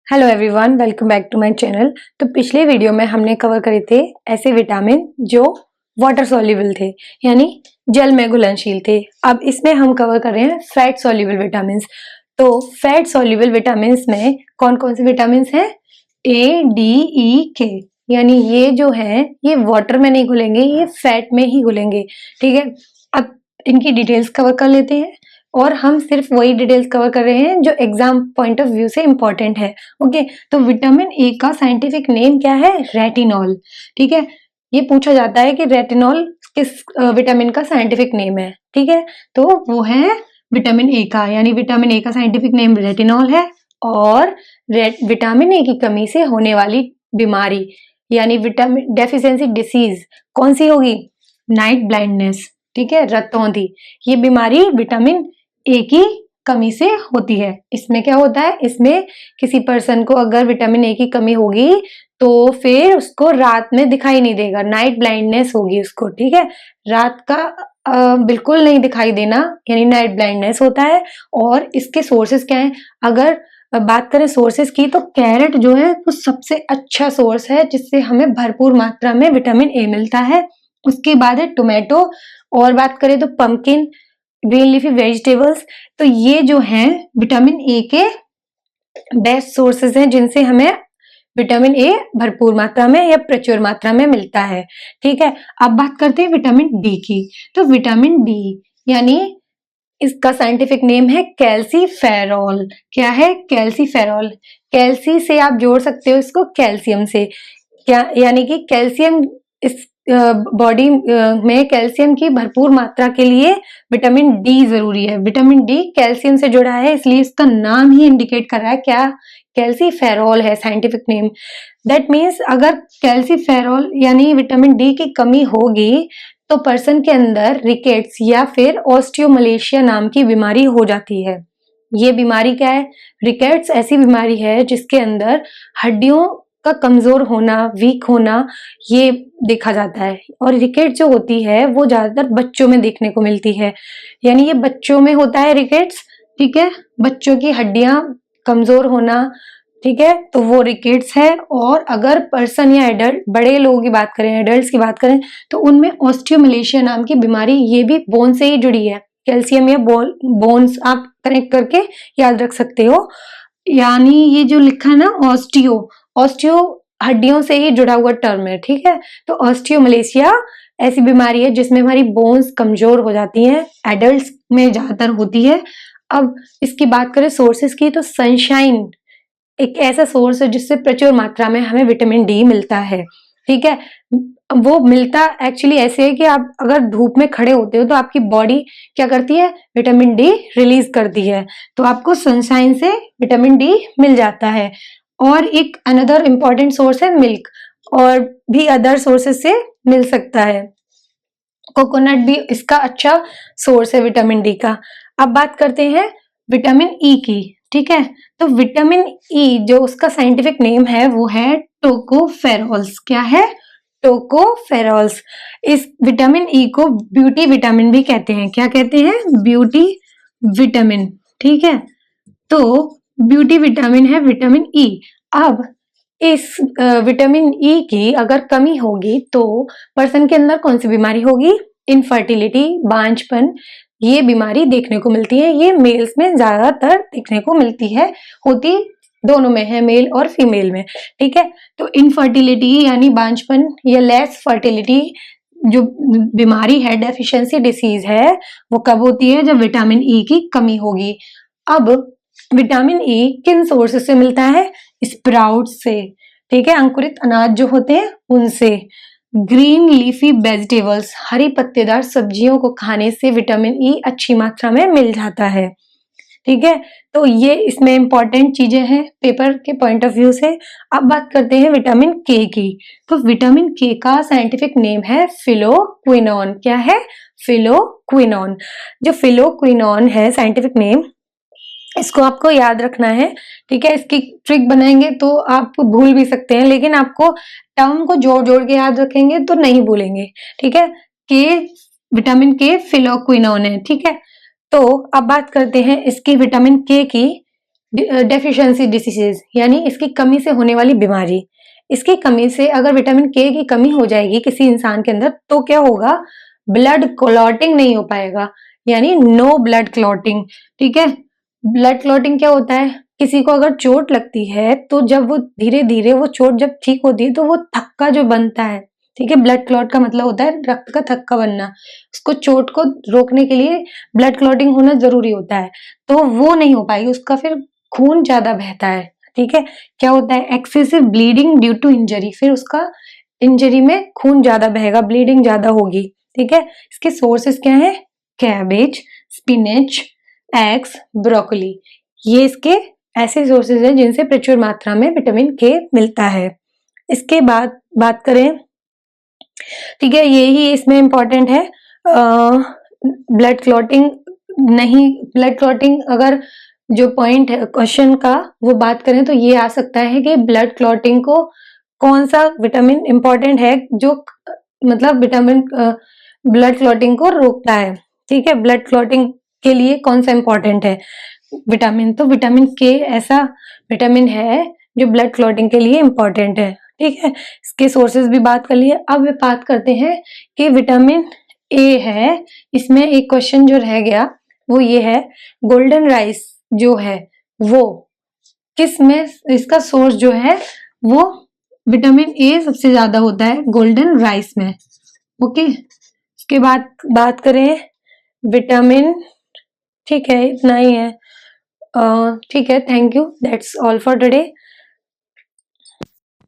Hello everyone, welcome back to my channel. तो पिछले video में हमने कवर करे थे ऐसे विटामिन जो वाटर सॉल्युबल थे, यानी जल में घुलनशील थे। अब इसमें हम कवर कर रहे हैं फैट सॉल्युबल विटामिन। तो फैट सॉल्युबल विटामिन में कौन कौन से विटामिन हैं? ए, डी, ई, के। यानी ये जो है ये वाटर में नहीं घुलेंगे, ये फैट में ही घुलेंगे। ठीक है, अब इनकी डिटेल्स कवर कर लेते हैं और हम सिर्फ वही डिटेल्स कवर कर रहे हैं जो एग्जाम पॉइंट ऑफ व्यू से इंपॉर्टेंट है। ओके, तो विटामिन ए का साइंटिफिक नेम क्या है? रेटिनॉल। ठीक है, ये पूछा जाता है कि रेटिनॉल किस विटामिन का साइंटिफिक नेम है। ठीक है, तो वो है विटामिन ए का, यानी विटामिन ए का साइंटिफिक नेम रेटिनॉल है। और विटामिन ए की कमी से होने वाली बीमारी यानी विटामिन डेफिशिएंसी डिसीज कौन सी होगी? Night blindness. ठीक है, रतौंधी। ये बीमारी विटामिन ए की कमी से होती है। इसमें क्या होता है, इसमें किसी पर्सन को अगर विटामिन ए की कमी होगी तो फिर उसको रात में दिखाई नहीं देगा, नाइट ब्लाइंडनेस होगी उसको। ठीक है, रात का बिल्कुल नहीं दिखाई देना यानी नाइट ब्लाइंडनेस होता है। और इसके सोर्सेस क्या हैं? अगर बात करें सोर्सेस की तो कैरेट जो है वो सबसे अच्छा सोर्स है जिससे हमें भरपूर मात्रा में विटामिन ए मिलता है। उसके बाद है टोमेटो, और बात करें तो पंपकिन, ग्रीन लीफी वेजिटेबल्स। तो ये जो हैं विटामिन ए के बेस्ट सोर्सेज हैं जिनसे हमें विटामिन ए भरपूर मात्रा में या प्रचुर मात्रा में मिलता है। ठीक है, अब बात करते हैं विटामिन डी की। तो विटामिन डी यानी इसका साइंटिफिक नेम है कैल्सीफेरॉल। क्या है? कैल्सीफेरॉल। कैल्सी से आप जोड़ सकते हो इसको कैल्शियम से, क्या यानी कि कैल्शियम इस बॉडी में कैल्शियम की भरपूर मात्रा के लिए विटामिन डी जरूरी है। विटामिन डी कैल्शियम से जुड़ा है, इसलिए इसका नाम ही इंडिकेट कर रहा है क्या? कैल्सीफेरॉल है साइंटिफिक नेम। दैट मीन्स अगर कैल्सीफेरॉल यानी विटामिन डी की कमी होगी तो पर्सन के अंदर रिकेट्स या फिर ऑस्टियोमलेशिया नाम की बीमारी हो जाती है। ये बीमारी क्या है? रिकेट्स ऐसी बीमारी है जिसके अंदर हड्डियों का कमजोर होना, वीक होना ये देखा जाता है। और रिकेट जो होती है वो ज्यादातर बच्चों में देखने को मिलती है, यानी ये बच्चों में होता है रिकेट्स। ठीक है, बच्चों की हड्डियां कमजोर होना, ठीक है, तो वो रिकेट्स है। और अगर पर्सन या एडल्ट, बड़े लोगों की बात करें, एडल्ट्स की बात करें तो उनमें ऑस्टियोमलेशिया नाम की बीमारी, ये भी बोन से ही जुड़ी है। कैल्शियम या बोन्स आप कनेक्ट करके याद रख सकते हो। यानी ये जो लिखा है ना ऑस्टियो हड्डियों से ही जुड़ा हुआ टर्म है। ठीक है, तो ऑस्टियोमलेशिया ऐसी बीमारी है जिसमें हमारी बोन्स कमजोर हो जाती हैं, एडल्ट्स में ज्यादातर होती है। अब इसकी बात करें सोर्सेस की तो सनशाइन एक ऐसा सोर्स है जिससे प्रचुर मात्रा में हमें विटामिन डी मिलता है। ठीक है, वो मिलता एक्चुअली ऐसे है कि आप अगर धूप में खड़े होते हो तो आपकी बॉडी क्या करती है? विटामिन डी रिलीज करती है, तो आपको सनशाइन से विटामिन डी मिल जाता है। और एक अनदर इम्पॉर्टेंट सोर्स है मिल्क, और भी अदर सोर्सेस से मिल सकता है। कोकोनट भी इसका अच्छा सोर्स है विटामिन डी का। अब बात करते हैं विटामिन ई की। ठीक है, तो विटामिन ई जो उसका साइंटिफिक नेम है वो है टोकोफेरॉल्स। क्या है? टोकोफेरॉल्स। इस विटामिन ई को ब्यूटी विटामिन भी कहते हैं। क्या कहते हैं? Beauty vitamin. ठीक है, तो ब्यूटी विटामिन है विटामिन ई। अब इस विटामिन ई की अगर कमी होगी तो पर्सन के अंदर कौन सी बीमारी होगी? इनफर्टिलिटी, बांझपन, ये बीमारी देखने को मिलती है। ये मेल्स में ज्यादातर देखने को मिलती है, होती दोनों में है, मेल और फीमेल में। ठीक है, तो इनफर्टिलिटी यानी बांझपन या लेस फर्टिलिटी जो बीमारी है, डेफिशिएंसी डिसीज है, वो कब होती है? जब विटामिन ई की कमी होगी। अब विटामिन ई किन सोर्सेस से मिलता है? स्प्राउट से। ठीक है, अंकुरित अनाज जो होते हैं उनसे। ग्रीन लीफी वेजिटेबल्स, हरी पत्तेदार सब्जियों को खाने से विटामिन ई अच्छी मात्रा में मिल जाता है। ठीक है, तो ये इसमें इंपॉर्टेंट चीजें हैं पेपर के पॉइंट ऑफ व्यू से। अब बात करते हैं विटामिन के की। तो विटामिन के का साइंटिफिक नेम है फिलोक्विनोन। क्या है? फिलोक्विनोन। जो फिलोक्विनोन है साइंटिफिक नेम, इसको आपको याद रखना है। ठीक है, इसकी ट्रिक बनाएंगे तो आप भूल भी सकते हैं, लेकिन आपको टर्म को जोड़ जोड़ के याद रखेंगे तो नहीं भूलेंगे। ठीक है, के विटामिन के फिलोक्विनोन है। ठीक है, तो अब बात करते हैं इसकी विटामिन के की डेफिशिएंसी डिसीजेज यानी इसकी कमी से होने वाली बीमारी। इसकी कमी से अगर विटामिन के की कमी हो जाएगी किसी इंसान के अंदर तो क्या होगा, ब्लड क्लॉटिंग नहीं हो पाएगा, यानी नो ब्लड क्लॉटिंग। ठीक है, ब्लड क्लॉटिंग क्या होता है, किसी को अगर चोट लगती है तो जब वो धीरे धीरे वो चोट जब ठीक होती है तो वो थक्का जो बनता है, ठीक है, ब्लड क्लॉट का मतलब होता है रक्त का थक्का बनना, उसको चोट को रोकने के लिए ब्लड क्लॉटिंग होना जरूरी होता है, तो वो नहीं हो पाएगी, उसका फिर खून ज्यादा बहता है। ठीक है, क्या होता है, excessive bleeding due to injury, फिर उसका इंजरी में खून ज्यादा बहेगा, ब्लीडिंग ज्यादा होगी। ठीक है, इसके सोर्सेस क्या है, कैबेज, स्पिनच, एग्स, ब्रोकली, ये इसके ऐसे सोर्सेज हैं जिनसे प्रचुर मात्रा में विटामिन के मिलता है। इसके बाद बात करें, ठीक है, ये ही इसमें इंपॉर्टेंट है, ब्लड क्लॉटिंग नहीं, ब्लड क्लॉटिंग अगर जो पॉइंट है क्वेश्चन का वो बात करें तो ये आ सकता है कि ब्लड क्लॉटिंग को कौन सा विटामिन इंपॉर्टेंट है जो मतलब विटामिन ब्लड क्लॉटिंग को रोकता है। ठीक है, ब्लड क्लॉटिंग के लिए कौन सा इंपॉर्टेंट है विटामिन, तो विटामिन के ऐसा विटामिन है जो ब्लड क्लॉटिंग के लिए इंपॉर्टेंट है। ठीक है, इसके सोर्सेज भी बात कर लिए। अब बात करते हैं कि विटामिन ए है, इसमें एक क्वेश्चन जो रह गया वो ये है, गोल्डन राइस जो है वो किस में, इसका सोर्स जो है वो विटामिन ए सबसे ज्यादा होता है गोल्डन राइस में। ओके, इसके बाद बात करें विटामिन, ठीक है इतना ही है। ठीक है, thank you, that's all for today.